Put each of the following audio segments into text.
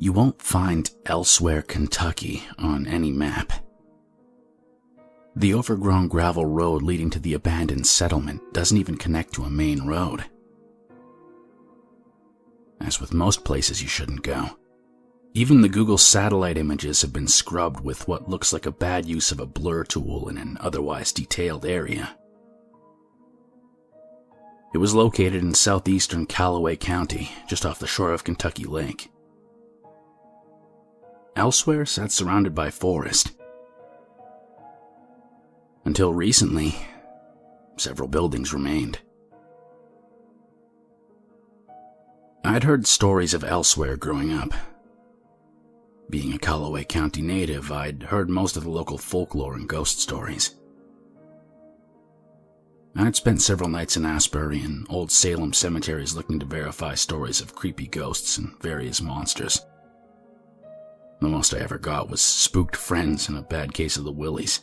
You won't find Elsewhere, Kentucky on any map. The overgrown gravel road leading to the abandoned settlement doesn't even connect to a main road. As with most places you shouldn't go, even the Google satellite images have been scrubbed with what looks like a bad use of a blur tool in an otherwise detailed area. It was located in southeastern Callaway County, just off the shore of Kentucky Lake. Elsewhere sat surrounded by forest. Until recently, several buildings remained. I'd heard stories of Elsewhere growing up. Being a Callaway County native, I'd heard most of the local folklore and ghost stories. I'd spent several nights in Asbury and Old Salem cemeteries looking to verify stories of creepy ghosts and various monsters. The most I ever got was spooked friends and a bad case of the willies.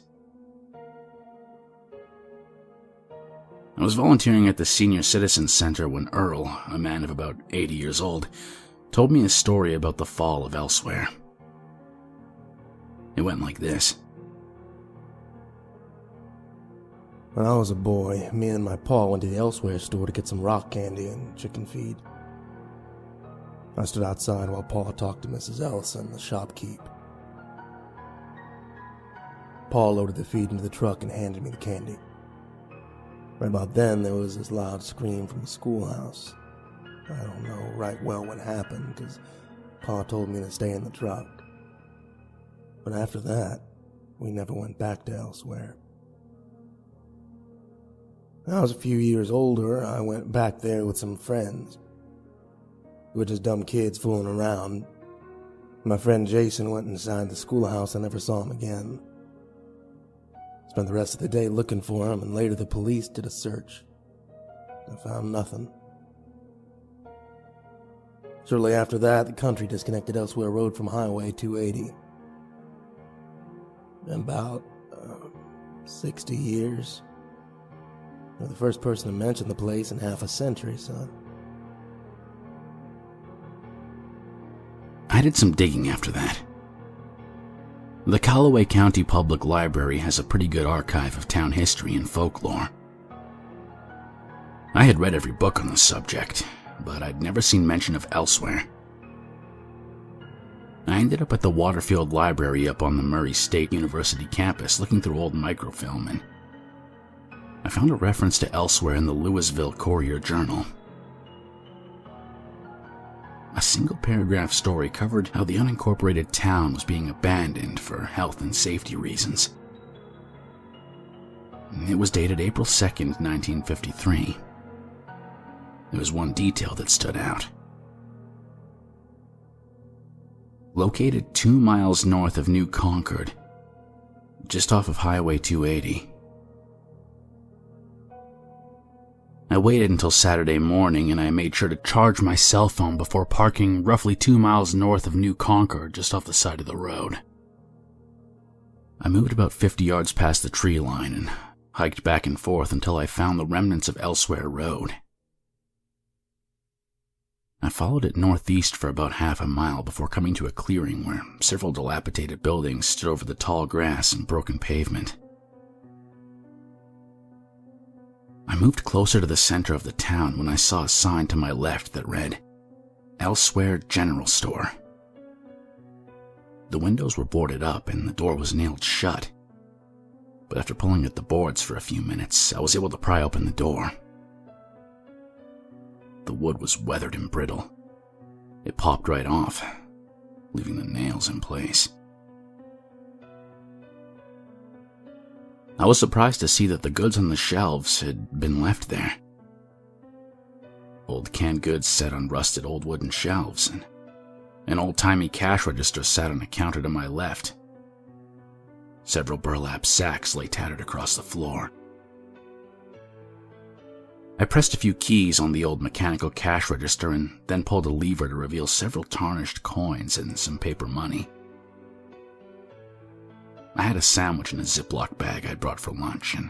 I was volunteering at the Senior Citizen Center when Earl, a man of about 80 years old, told me a story about the fall of Elsewhere. It went like this. When I was a boy, me and my pa went to the Elsewhere store to get some rock candy and chicken feed. I stood outside while Pa talked to Mrs. Ellison, the shopkeep. Pa loaded the feed into the truck and handed me the candy. Right about then, there was this loud scream from the schoolhouse. I don't know right well what happened, because Pa told me to stay in the truck. But after that, we never went back to Elsewhere. When I was a few years older, I went back there with some friends. We were just dumb kids fooling around. My friend Jason went inside the schoolhouse and never saw him again. Spent the rest of the day looking for him, and later the police did a search. I found nothing. Shortly after that, the country disconnected Elsewhere Road from Highway 280. About 60 years. You're the first person to mention the place in half a century, son. I did some digging after that. The Callaway County Public Library has a pretty good archive of town history and folklore. I had read every book on the subject, but I'd never seen mention of Elsewhere. I ended up at the Waterfield Library up on the Murray State University campus looking through old microfilm, and I found a reference to Elsewhere in the Louisville Courier-Journal. A single-paragraph story covered how the unincorporated town was being abandoned for health and safety reasons. It was dated April 2nd, 1953. There was one detail that stood out. Located 2 miles north of New Concord, just off of Highway 280. I waited until Saturday morning and I made sure to charge my cell phone before parking roughly 2 miles north of New Concord, just off the side of the road. I moved about 50 yards past the tree line and hiked back and forth until I found the remnants of Elsewhere Road. I followed it northeast for about half a mile before coming to a clearing where several dilapidated buildings stood over the tall grass and broken pavement. I moved closer to the center of the town when I saw a sign to my left that read, Elsewhere General Store. The windows were boarded up and the door was nailed shut. But after pulling at the boards for a few minutes, I was able to pry open the door. The wood was weathered and brittle. It popped right off, leaving the nails in place. I was surprised to see that the goods on the shelves had been left there. Old canned goods sat on rusted old wooden shelves, and an old-timey cash register sat on a counter to my left. Several burlap sacks lay tattered across the floor. I pressed a few keys on the old mechanical cash register and then pulled a lever to reveal several tarnished coins and some paper money. I had a sandwich in a Ziploc bag I'd brought for lunch, and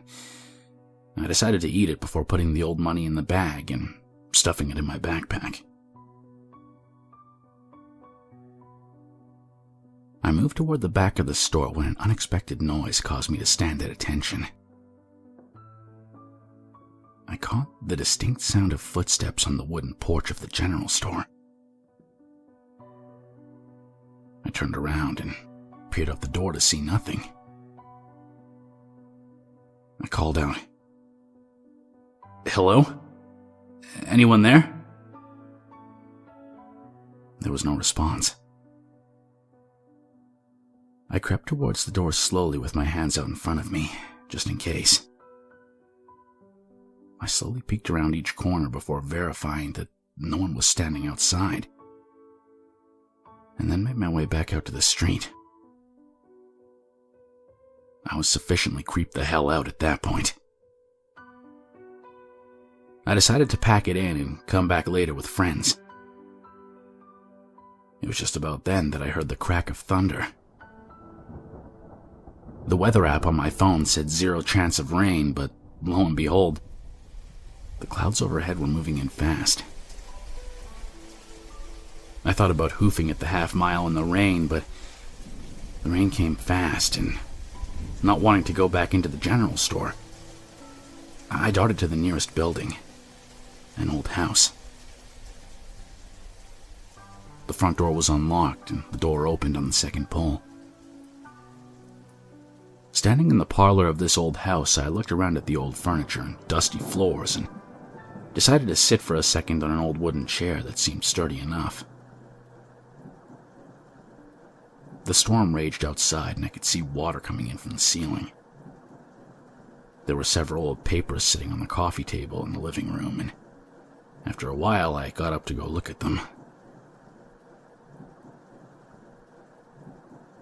I decided to eat it before putting the old money in the bag and stuffing it in my backpack. I moved toward the back of the store when an unexpected noise caused me to stand at attention. I caught the distinct sound of footsteps on the wooden porch of the general store. I turned around and peered out the door to see nothing. I called out, "Hello? Anyone there?" There was no response. I crept towards the door slowly with my hands out in front of me, just in case. I slowly peeked around each corner before verifying that no one was standing outside, and then made my way back out to the street. I was sufficiently creeped the hell out at that point. I decided to pack it in and come back later with friends. It was just about then that I heard the crack of thunder. The weather app on my phone said 0 chance of rain, but lo and behold, the clouds overhead were moving in fast. I thought about hoofing it the half-mile in the rain, but the rain came fast, and not wanting to go back into the general store, I darted to the nearest building, an old house. The front door was unlocked, and the door opened on the second pull. Standing in the parlor of this old house, I looked around at the old furniture and dusty floors and decided to sit for a second on an old wooden chair that seemed sturdy enough. The storm raged outside, and I could see water coming in from the ceiling. There were several old papers sitting on the coffee table in the living room, and after a while I got up to go look at them.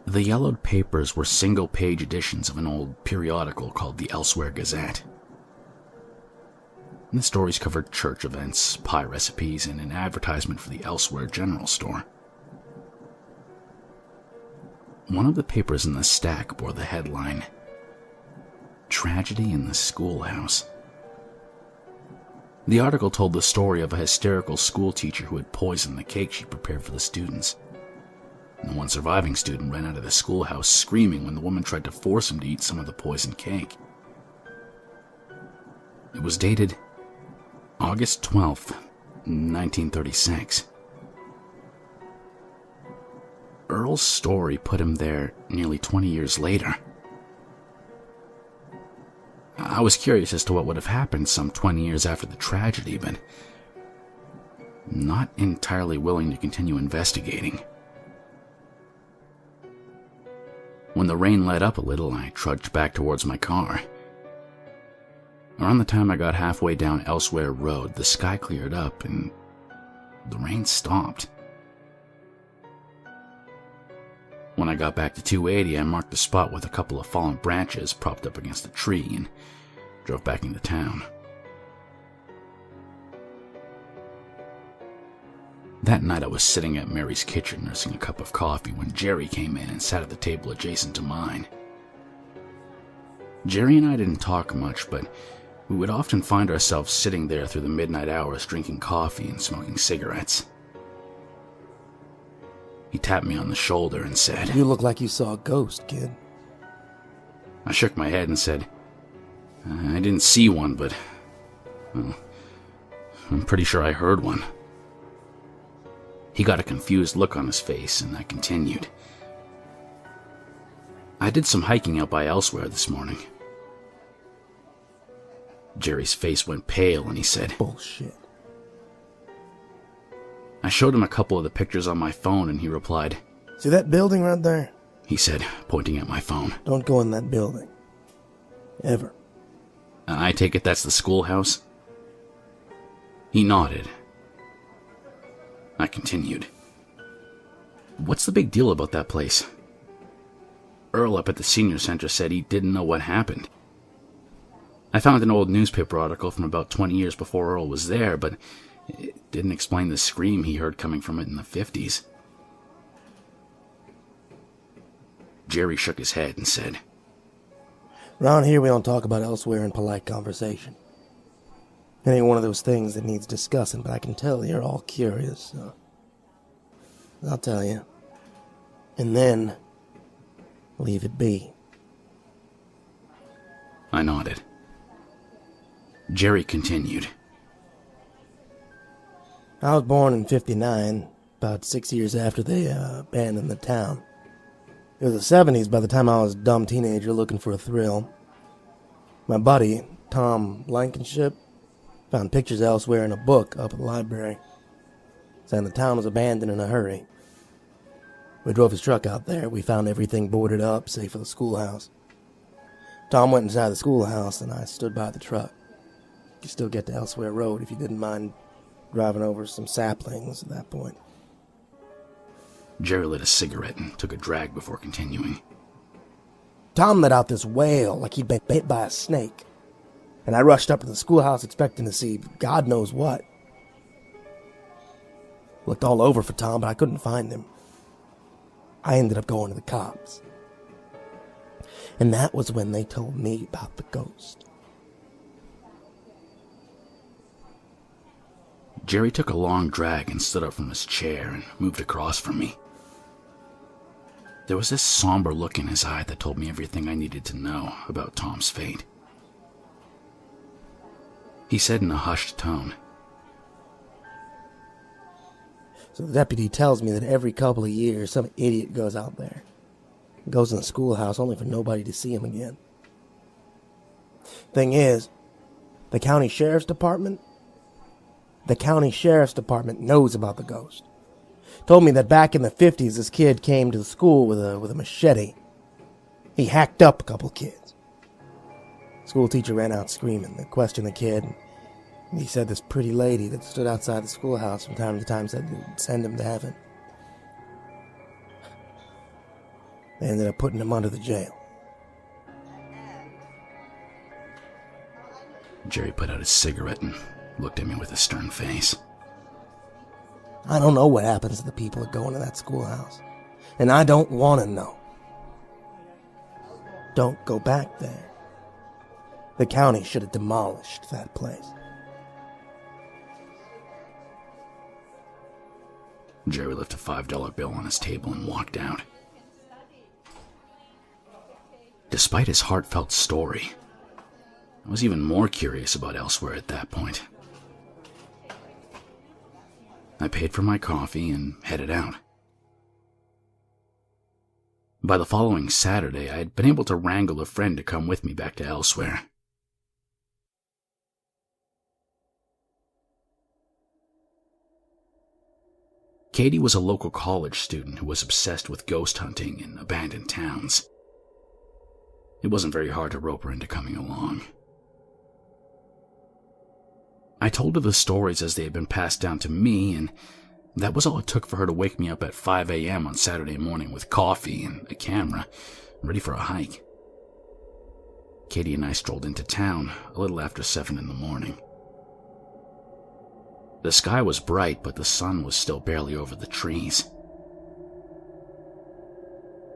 The yellowed papers were single-page editions of an old periodical called the Elsewhere Gazette. And the stories covered church events, pie recipes, and an advertisement for the Elsewhere general store. One of the papers in the stack bore the headline, "Tragedy in the Schoolhouse." The article told the story of a hysterical schoolteacher who had poisoned the cake she prepared for the students. And one surviving student ran out of the schoolhouse screaming when the woman tried to force him to eat some of the poisoned cake. It was dated August 12th, 1936. Earl's story put him there nearly 20 years later. I was curious as to what would have happened some 20 years after the tragedy, but not entirely willing to continue investigating. When the rain let up a little, I trudged back towards my car. Around the time I got halfway down Elsewhere Road, the sky cleared up and the rain stopped. When I got back to 280, I marked the spot with a couple of fallen branches propped up against a tree and drove back into town. That night I was sitting at Mary's kitchen nursing a cup of coffee when Jerry came in and sat at the table adjacent to mine. Jerry and I didn't talk much, but we would often find ourselves sitting there through the midnight hours drinking coffee and smoking cigarettes. He tapped me on the shoulder and said, "You look like you saw a ghost, kid." I shook my head and said, "I didn't see one, but well, I'm pretty sure I heard one." He got a confused look on his face, and I continued. "I did some hiking out by Elsewhere this morning." Jerry's face went pale, and he said, "Bullshit." I showed him a couple of the pictures on my phone, and he replied, "See that building right there? He said, pointing at my phone. Don't go in that building. Ever." I take it that's the schoolhouse? He nodded. I continued. "What's the big deal about that place?" Earl up at the senior center said he didn't know what happened. I found an old newspaper article from about 20 years before Earl was there, but it didn't explain the scream he heard coming from it in the 50s. Jerry shook his head and said, "Around here we don't talk about Elsewhere in polite conversation. It ain't one of those things that needs discussing, but I can tell you're all curious, so I'll tell you. And then leave it be. I nodded. Jerry continued. I was born in '59, about 6 years after they abandoned the town. It was the '70s by the time I was a dumb teenager looking for a thrill. My buddy, Tom Blankenship, found pictures elsewhere in a book up at the library, saying the town was abandoned in a hurry. We drove his truck out there. We found everything boarded up, save for the schoolhouse. Tom went inside the schoolhouse, and I stood by the truck. You could still get to Elsewhere Road if you didn't mind driving over some saplings at that point. Jerry lit a cigarette and took a drag before continuing. Tom let out this wail like he'd been bit by a snake, and I rushed up to the schoolhouse expecting to see God knows what. Looked all over for Tom, but I couldn't find him. I ended up going to the cops. And that was when they told me about the ghost. Jerry took a long drag and stood up from his chair and moved across from me. There was this somber look in his eye that told me everything I needed to know about Tom's fate. He said in a hushed tone, So the deputy tells me that every couple of years some idiot goes out there. Goes in the schoolhouse only for nobody to see him again. Thing is, the county sheriff's department knows about the ghost. Told me that back in the '50s this kid came to the school with a machete. He hacked up a couple kids. School teacher ran out screaming. They questioned the kid. And he said this pretty lady that stood outside the schoolhouse from time to time said they'd send him to heaven. They ended up putting him under the jail. Jerry put out his cigarette and looked at me with a stern face. I don't know what happens to the people that go into that schoolhouse. And I don't want to know. Don't go back there. The county should have demolished that place. Jerry left a $5 bill on his table and walked out. Despite his heartfelt story, I was even more curious about Elsewhere at that point. I paid for my coffee and headed out. By the following Saturday, I had been able to wrangle a friend to come with me back to Elsewhere. Katie was a local college student who was obsessed with ghost hunting in abandoned towns. It wasn't very hard to rope her into coming along. I told her the stories as they had been passed down to me, and that was all it took for her to wake me up at 5 a.m. on Saturday morning with coffee and a camera, ready for a hike. Katie and I strolled into town a little after 7 in the morning. The sky was bright, but the sun was still barely over the trees.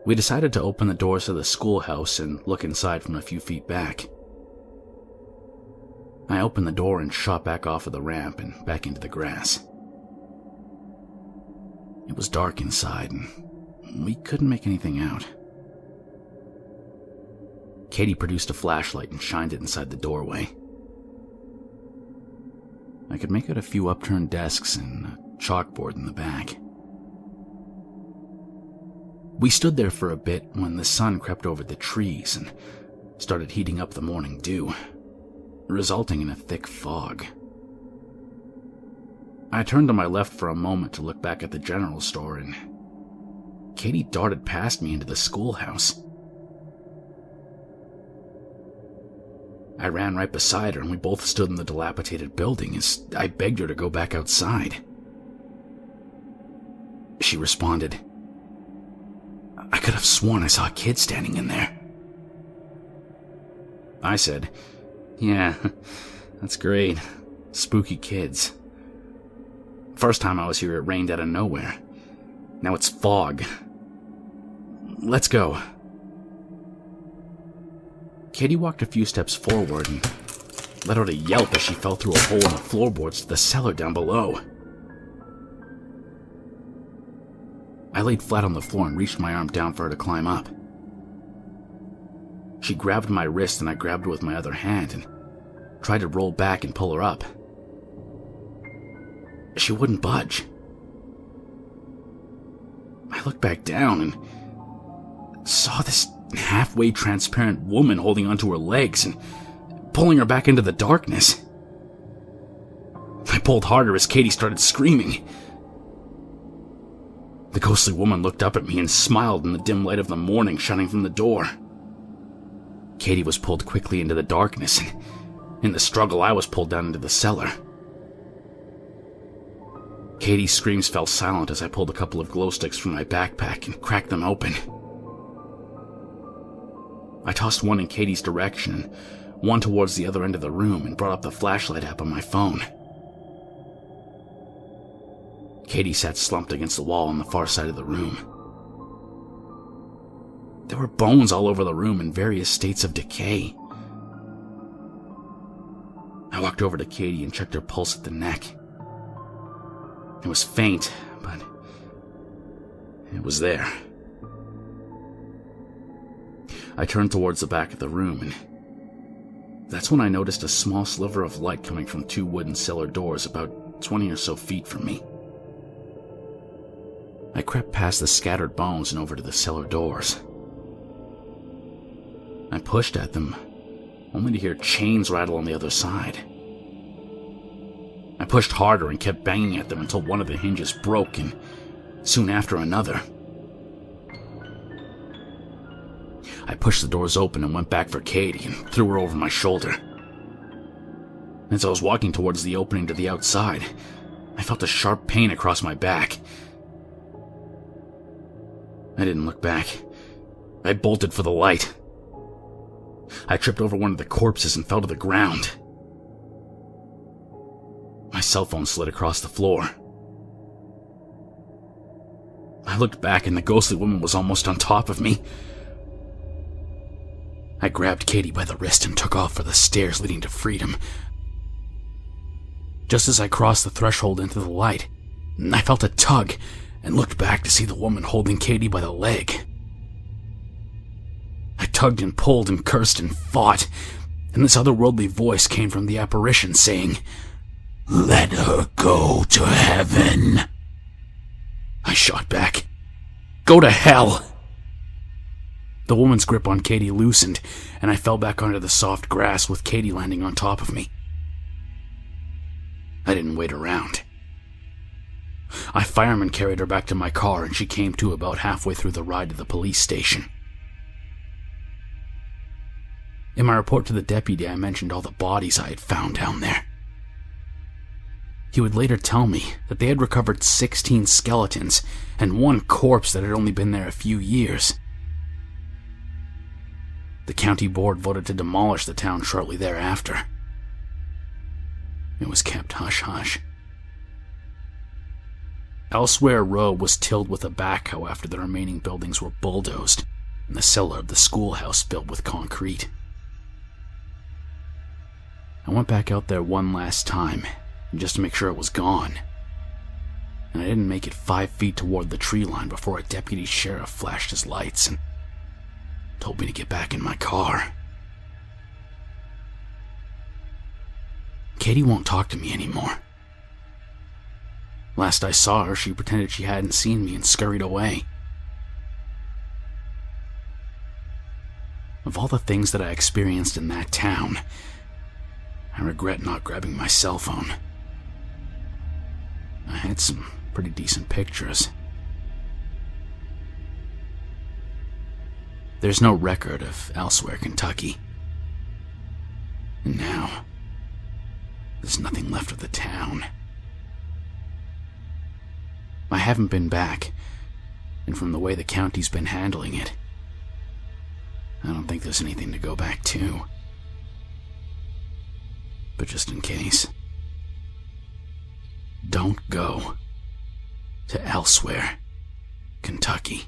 We decided to open the doors of the schoolhouse and look inside from a few feet back. I opened the door and shot back off of the ramp and back into the grass. It was dark inside, and we couldn't make anything out. Katie produced a flashlight and shined it inside the doorway. I could make out a few upturned desks and a chalkboard in the back. We stood there for a bit when the sun crept over the trees and started heating up the morning dew, resulting in a thick fog. I turned to my left for a moment to look back at the general store, and Katie darted past me into the schoolhouse. I ran right beside her, and we both stood in the dilapidated building as I begged her to go back outside. She responded, "I could have sworn I saw a kid standing in there." I said, "Yeah, that's great. Spooky kids. First time I was here, it rained out of nowhere. Now it's fog. Let's go." Katie walked a few steps forward and let out a yelp as she fell through a hole in the floorboards to the cellar down below. I laid flat on the floor and reached my arm down for her to climb up. She grabbed my wrist and I grabbed her with my other hand and tried to roll back and pull her up. She wouldn't budge. I looked back down and saw this halfway transparent woman holding onto her legs and pulling her back into the darkness. I pulled harder as Katie started screaming. The ghostly woman looked up at me and smiled in the dim light of the morning shining from the door. Katie was pulled quickly into the darkness, and in the struggle I was pulled down into the cellar. Katie's screams fell silent as I pulled a couple of glow sticks from my backpack and cracked them open. I tossed one in Katie's direction and one towards the other end of the room and brought up the flashlight app on my phone. Katie sat slumped against the wall on the far side of the room. There were bones all over the room in various states of decay. I walked over to Katie and checked her pulse at the neck. It was faint, but it was there. I turned towards the back of the room, and that's when I noticed a small sliver of light coming from two wooden cellar doors about 20 or so feet from me. I crept past the scattered bones and over to the cellar doors. I pushed at them, only to hear chains rattle on the other side. I pushed harder and kept banging at them until one of the hinges broke, and soon after another. I pushed the doors open and went back for Katie and threw her over my shoulder. As I was walking towards the opening to the outside, I felt a sharp pain across my back. I didn't look back. I bolted for the light. I tripped over one of the corpses and fell to the ground. My cell phone slid across the floor. I looked back and the ghostly woman was almost on top of me. I grabbed Katie by the wrist and took off for the stairs leading to freedom. Just as I crossed the threshold into the light, I felt a tug and looked back to see the woman holding Katie by the leg. I tugged and pulled and cursed and fought, and this otherworldly voice came from the apparition saying, "Let her go to heaven." I shot back, "Go to hell!" The woman's grip on Katie loosened, and I fell back onto the soft grass with Katie landing on top of me. I didn't wait around. A fireman carried her back to my car, and she came to about halfway through the ride to the police station. In my report to the deputy, I mentioned all the bodies I had found down there. He would later tell me that they had recovered 16 skeletons and one corpse that had only been there a few years. The county board voted to demolish the town shortly thereafter. It was kept hush-hush. Elsewhere Road was tilled with a backhoe after the remaining buildings were bulldozed and the cellar of the schoolhouse filled with concrete. I went back out there one last time, just to make sure it was gone. And I didn't make it 5 feet toward the tree line before a deputy sheriff flashed his lights and told me to get back in my car. Katie won't talk to me anymore. Last I saw her, she pretended she hadn't seen me and scurried away. Of all the things that I experienced in that town, I regret not grabbing my cell phone. I had some pretty decent pictures. There's no record of Elsewhere, Kentucky. And now, there's nothing left of the town. I haven't been back, and from the way the county's been handling it, I don't think there's anything to go back to. But just in case, don't go to Elsewhere, Kentucky.